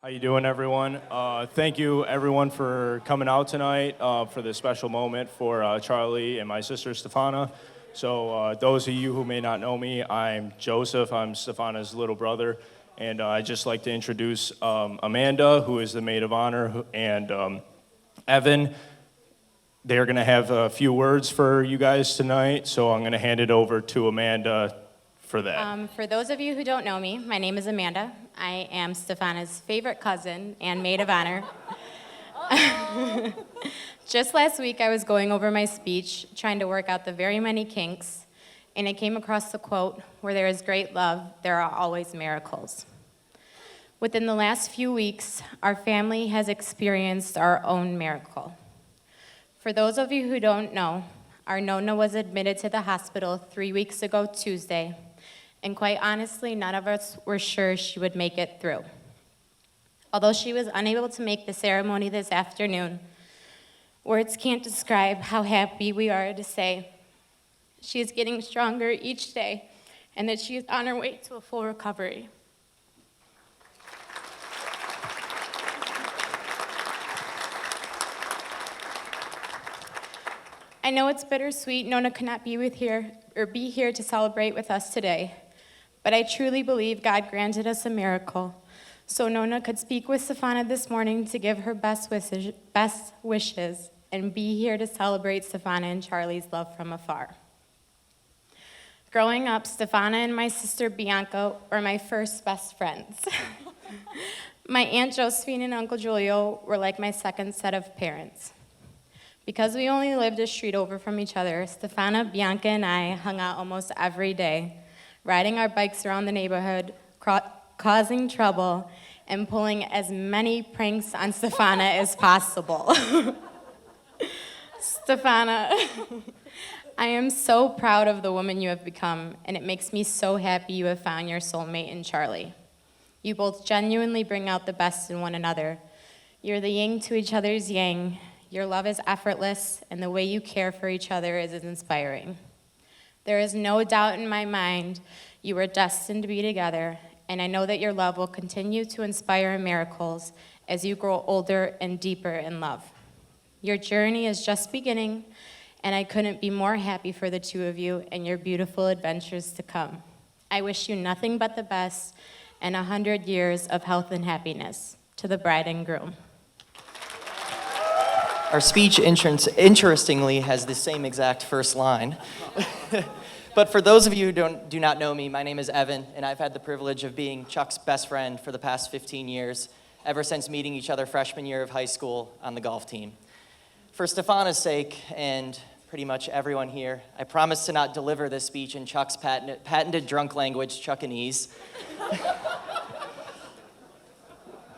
How you doing, everyone? Thank you, everyone, for coming out tonight for this special moment for Charlie and my sister, Stefana. So those of you who may not know me, I'm Joseph. I'm Stefana's little brother. And I'd just like to introduce Amanda, who is the maid of honor, and Evan. They're going to have a few words for you guys tonight, so I'm going to hand it over to Amanda for that. For those of you who don't know me, my name is Amanda. I am Stefana's favorite cousin and maid of honor. Just last week, I was going over my speech, trying to work out the very many kinks, and I came across the quote, "Where there is great love, there are always miracles." Within the last few weeks, our family has experienced our own miracle. For those of you who don't know, our Nona was admitted to the hospital 3 weeks ago Tuesday, and quite honestly, none of us were sure she would make it through. Although she was unable to make the ceremony this afternoon, words can't describe how happy we are to say she is getting stronger each day and that she is on her way to a full recovery. I know it's bittersweet Nona could not be here to celebrate with us today, but I truly believe God granted us a miracle, so Nona could speak with Stefana this morning to give her best wishes and be here to celebrate Stefana and Charlie's love from afar. Growing up, Stefana and my sister Bianca were my first best friends. My Aunt Josephine and Uncle Julio were like my second set of parents. Because we only lived a street over from each other, Stefana, Bianca, and I hung out almost every day, riding our bikes around the neighborhood, causing trouble, and pulling as many pranks on Stefana as possible. Stefana, I am so proud of the woman you have become, and it makes me so happy you have found your soulmate in Charlie. You both genuinely bring out the best in one another. You're the yin to each other's yang. Your love is effortless, and the way you care for each other is inspiring. There is no doubt in my mind you were destined to be together, and I know that your love will continue to inspire miracles as you grow older and deeper in love. Your journey is just beginning, and I couldn't be more happy for the two of you and your beautiful adventures to come. I wish you nothing but the best and 100 years of health and happiness. To the bride and groom. Our speech, interestingly, has the same exact first line. But for those of you who do not know me, my name is Evan, and I've had the privilege of being Chuck's best friend for the past 15 years, ever since meeting each other freshman year of high school on the golf team. For Stefana's sake, and pretty much everyone here, I promise to not deliver this speech in Chuck's patented drunk language, Chuckanese,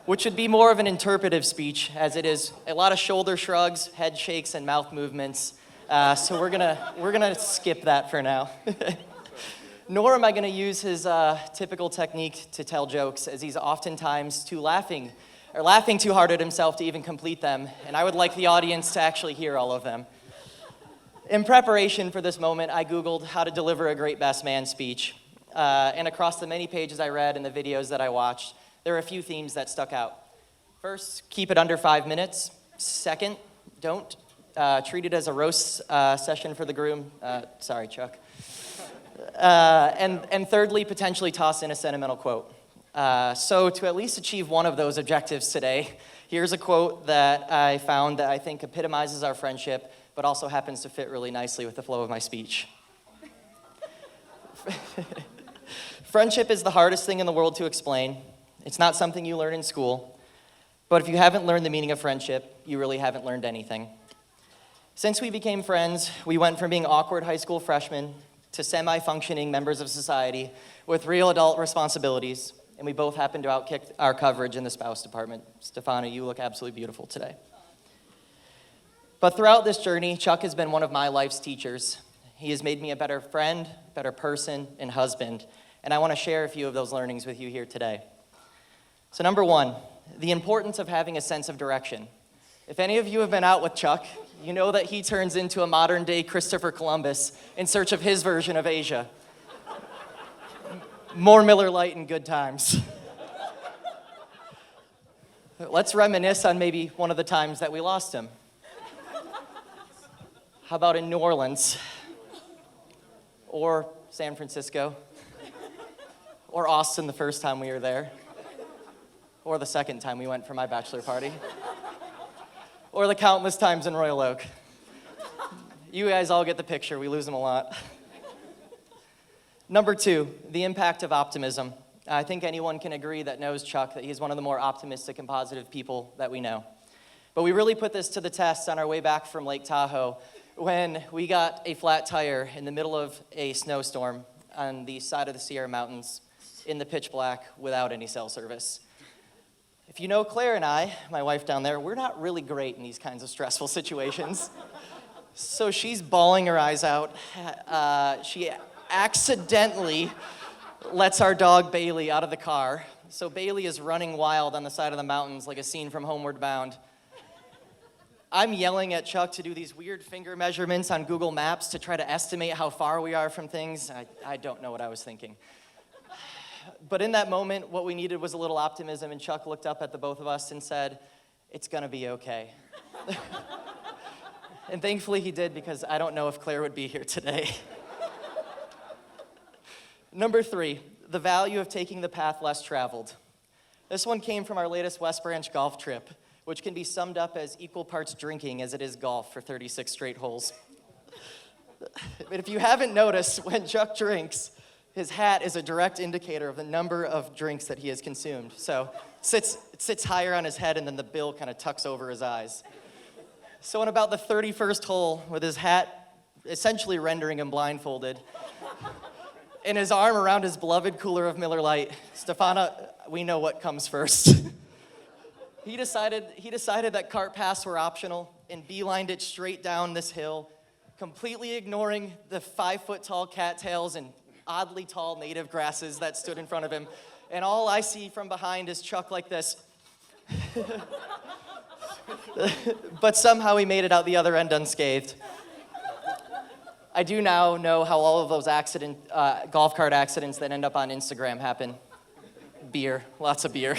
which should be more of an interpretive speech, as it is a lot of shoulder shrugs, head shakes, and mouth movements. So we're gonna skip that for now. Nor am I gonna use his typical technique to tell jokes, as he's oftentimes laughing too hard at himself to even complete them, and I would like the audience to actually hear all of them. In preparation for this moment, I Googled how to deliver a great best man speech, and across the many pages I read and the videos that I watched, there are a few themes that stuck out. First, keep it under 5 minutes. Second, don't treat it as a roast session for the groom. Sorry, Chuck. And thirdly, potentially toss in a sentimental quote. So to at least achieve one of those objectives today, here's a quote that I found that I think epitomizes our friendship, but also happens to fit really nicely with the flow of my speech. Friendship is the hardest thing in the world to explain. It's not something you learn in school, but if you haven't learned the meaning of friendship, you really haven't learned anything. Since we became friends, we went from being awkward high school freshmen to semi-functioning members of society with real adult responsibilities, and we both happen to outkick our coverage in the spouse department. Stefana, you look absolutely beautiful today. But throughout this journey, Chuck has been one of my life's teachers. He has made me a better friend, better person, and husband, and I want to share a few of those learnings with you here today. So number one, the importance of having a sense of direction. If any of you have been out with Chuck, you know that he turns into a modern-day Christopher Columbus in search of his version of Asia. More Miller Lite and good times. Let's reminisce on maybe one of the times that we lost him. How about in New Orleans? Or San Francisco? Or Austin the first time we were there? Or the second time we went for my bachelor party? Or the countless times in Royal Oak? You guys all get the picture. We lose him a lot. Number 2, the impact of optimism. I think anyone can agree that knows Chuck that he's one of the more optimistic and positive people that we know. But we really put this to the test on our way back from Lake Tahoe when we got a flat tire in the middle of a snowstorm on the side of the Sierra Mountains in the pitch black without any cell service. If you know Claire and I, my wife down there, we're not really great in these kinds of stressful situations. So she's bawling her eyes out. She accidentally lets our dog Bailey out of the car. So Bailey is running wild on the side of the mountains like a scene from Homeward Bound. I'm yelling at Chuck to do these weird finger measurements on Google Maps to try to estimate how far we are from things. I don't know what I was thinking. But in that moment, what we needed was a little optimism, and Chuck looked up at the both of us and said, "It's gonna be okay." And thankfully he did, because I don't know if Claire would be here today. Number 3, the value of taking the path less traveled. This one came from our latest West Branch golf trip, which can be summed up as equal parts drinking as it is golf for 36 straight holes. But if you haven't noticed, when Chuck drinks, his hat is a direct indicator of the number of drinks that he has consumed. So it sits higher on his head, and then the bill kind of tucks over his eyes. So in about the 31st hole, with his hat essentially rendering him blindfolded, and his arm around his beloved cooler of Miller Lite, Stefana, we know what comes first. He decided that cart paths were optional and beelined it straight down this hill, completely ignoring the 5-foot-tall cattails and oddly tall native grasses that stood in front of him. And all I see from behind is Chuck like this. But somehow he made it out the other end unscathed. I do now know how all of those golf cart accidents that end up on Instagram happen. Beer, lots of beer.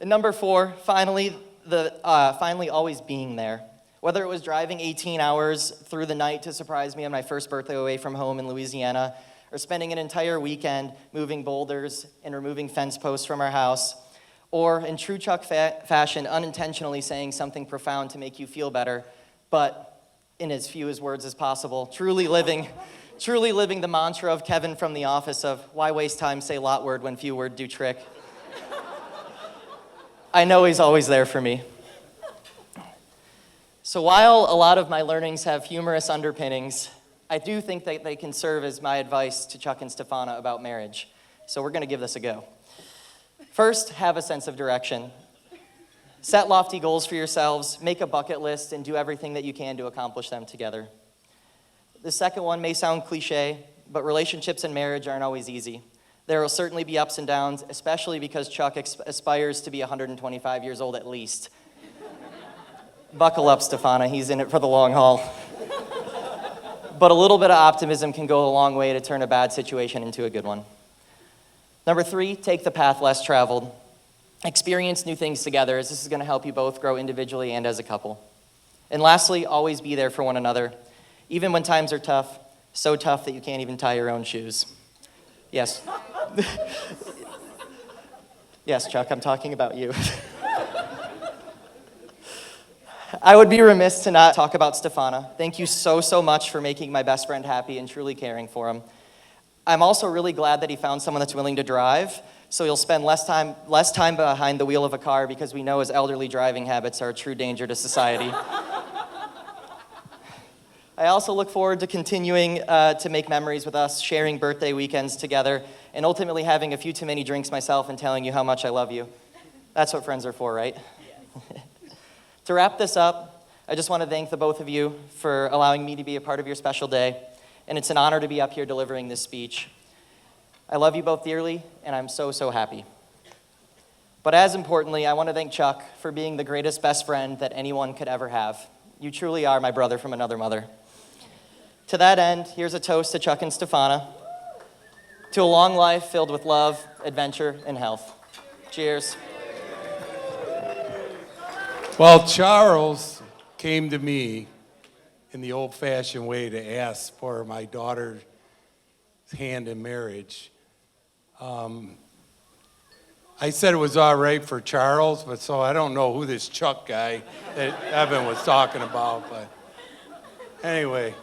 And number 4, finally always being there. Whether it was driving 18 hours through the night to surprise me on my first birthday away from home in Louisiana, or spending an entire weekend moving boulders and removing fence posts from our house, or in true Chuck fashion, unintentionally saying something profound to make you feel better, but in as few as words as possible, truly living the mantra of Kevin from The Office of, why waste time, say lot word when few word do trick. I know he's always there for me. So while a lot of my learnings have humorous underpinnings, I do think that they can serve as my advice to Chuck and Stefana about marriage. So we're gonna give this a go. First, have a sense of direction. Set lofty goals for yourselves, make a bucket list, and do everything that you can to accomplish them together. The second one may sound cliche, but relationships and marriage aren't always easy. There will certainly be ups and downs, especially because Chuck aspires to be 125 years old at least. Buckle up, Stefana, he's in it for the long haul. But a little bit of optimism can go a long way to turn a bad situation into a good one. Number 3, take the path less traveled. Experience new things together, as this is gonna help you both grow individually and as a couple. And lastly, always be there for one another, even when times are tough, so tough that you can't even tie your own shoes. Yes. Yes, Chuck, I'm talking about you. I would be remiss to not talk about Stefana. Thank you so much for making my best friend happy and truly caring for him. I'm also really glad that he found someone that's willing to drive, so he'll spend less time behind the wheel of a car, because we know his elderly driving habits are a true danger to society. I also look forward to continuing to make memories with us, sharing birthday weekends together, and ultimately having a few too many drinks myself and telling you how much I love you. That's what friends are for, right? To wrap this up, I just want to thank the both of you for allowing me to be a part of your special day, and it's an honor to be up here delivering this speech. I love you both dearly, and I'm so happy. But as importantly, I want to thank Chuck for being the greatest best friend that anyone could ever have. You truly are my brother from another mother. To that end, here's a toast to Chuck and Stefana, to a long life filled with love, adventure, and health. Cheers. Well, Charles came to me in the old-fashioned way to ask for my daughter's hand in marriage. I said it was all right for Charles, but so I don't know who this Chuck guy that Evan was talking about. But anyway,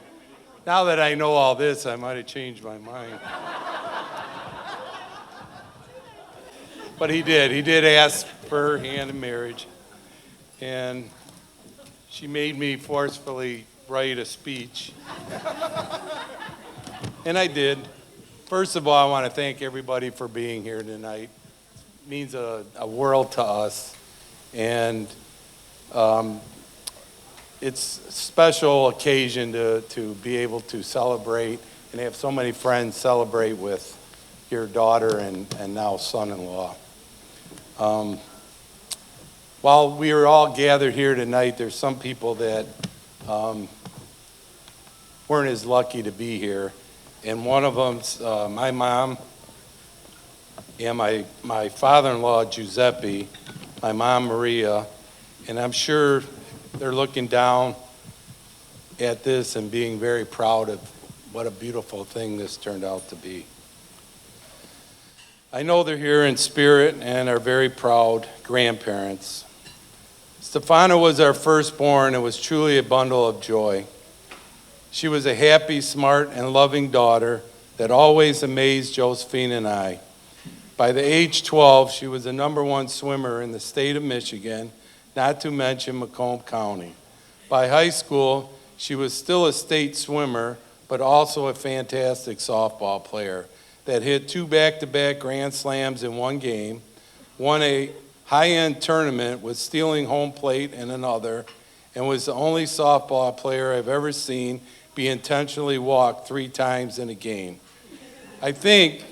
now that I know all this, I might have changed my mind. But he did. He did ask for her hand in marriage. And she made me forcefully write a speech. And I did. First of all, I want to thank everybody for being here tonight. It means a world to us. And it's a special occasion to be able to celebrate and have so many friends celebrate with your daughter and now son-in-law. While we are all gathered here tonight, there's some people that weren't as lucky to be here. And one of them's my mom and my father-in-law, Giuseppe, my mom, Maria. And I'm sure they're looking down at this and being very proud of what a beautiful thing this turned out to be. I know they're here in spirit and are very proud grandparents. Stefana was our firstborn and was truly a bundle of joy. She was a happy, smart, and loving daughter that always amazed Josephine and I. By the age 12, she was the #1 swimmer in the state of Michigan, not to mention Macomb County. By high school, she was still a state swimmer, but also a fantastic softball player that hit 2 back-to-back Grand Slams in one game, won a high-end tournament with stealing home plate in another, and was the only softball player I've ever seen be intentionally walked 3 times in a game. I think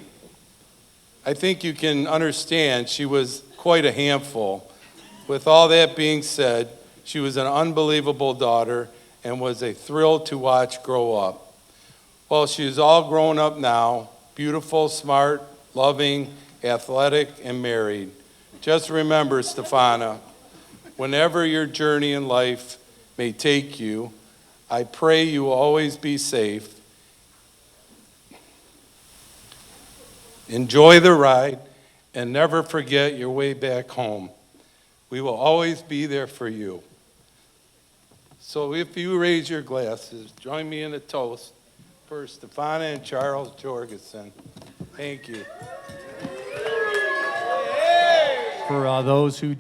you can understand she was quite a handful. With all that being said, she was an unbelievable daughter and was a thrill to watch grow up. Well, she is all grown up now, beautiful, smart, loving, athletic, and married. Just remember, Stefana, whenever your journey in life may take you, I pray you will always be safe. Enjoy the ride and never forget your way back home. We will always be there for you. So if you raise your glasses, join me in a toast for Stefana and Charles Jorgensen. Thank you. For those who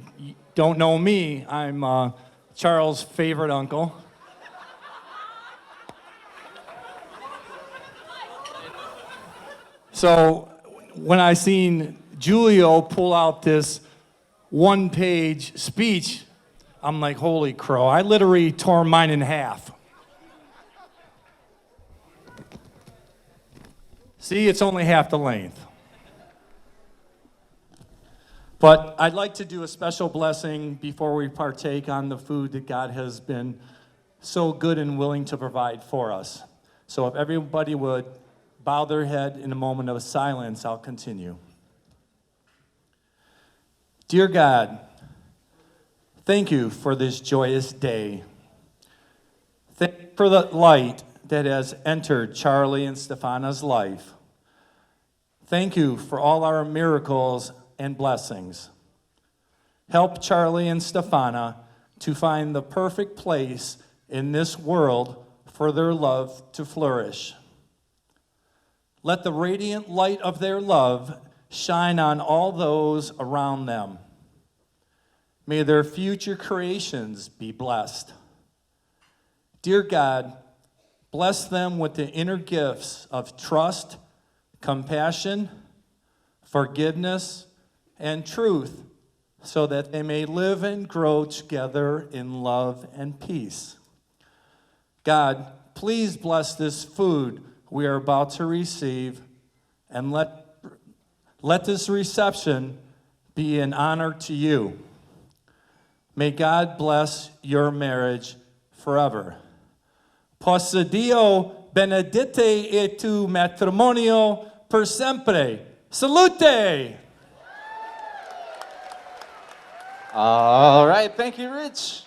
don't know me, I'm Charles' favorite uncle. So when I seen Julio pull out this one-page speech, I'm like, holy crow, I literally tore mine in half. See, it's only half the length. But I'd like to do a special blessing before we partake on the food that God has been so good and willing to provide for us. So if everybody would bow their head in a moment of silence, I'll continue. Dear God, thank you for this joyous day. Thank you for the light that has entered Charlie and Stefana's life. Thank you for all our miracles and blessings. Help Charlie and Stefana to find the perfect place in this world for their love to flourish. Let the radiant light of their love shine on all those around them. May their future creations be blessed. Dear God, bless them with the inner gifts of trust, compassion, forgiveness, and truth, so that they may live and grow together in love and peace. God, please bless this food we are about to receive, and let this reception be an honor to you. May God bless your marriage forever. Possa Dio benedite et tu matrimonio per sempre. Salute! All right, thank you, Rich.